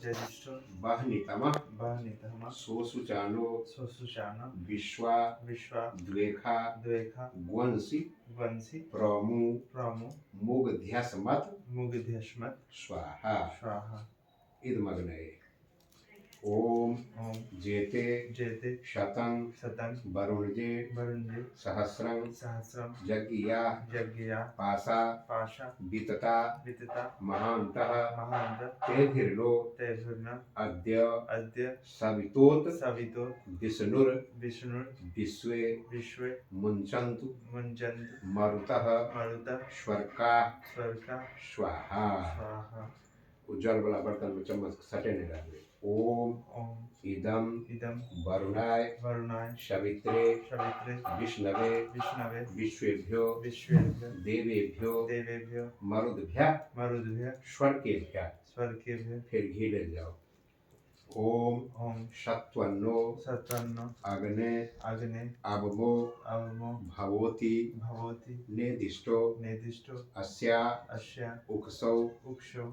जजिष्ठो बहनितमः बहनितमः सोसुचानो सोसुचान विश्वा विश्वा द्वेखा द्वेखा ग्वंसि वंशी प्रमु प्रमु मुग्ध्यस्मत् मुग्ध्यश्मत् स्वाहा स्वाहा इदमग्नये ओम ओम जेते जेते शतं शतं वरुणजे वरुणजे सहस्रं सहस्रं यज्ञया यज्ञया पाशा पाशा वितता वितता महान्तः महान्त तेभिर्नो तेभिर्न अद्य अद्य सवितोत सवितो विष्णुर विष्णुर् विश्वे विश्वे मुञ्चन्तु मुञ्चन्तु मरुतः मरुतः स्वर्का स्वर्गा स्वाहा स्वाहा उज्जवल वाला बर्तन में चम्मच सटे नहीं रहने ओम ओम इदम इदं वरुणाय वरुणाय सवित्रे सवित्रे विष्णवे विष्णवे विश्वेभ्यो विश्वेभ्यो देवेभ्यो देवेभ्यो मरुद्भ्यः मरुद्भ्यः स्वर्गेभ्यः स्वर्गेभ्यः फिर घी ले जाओ ओम ओम सत्वन्नो सत्वन्नो अग्ने अग्ने अवमो अवमो भवोति भवति निर्दिष्टो निर्दिष्टो अस्या अस्य उक्षौ उक्षो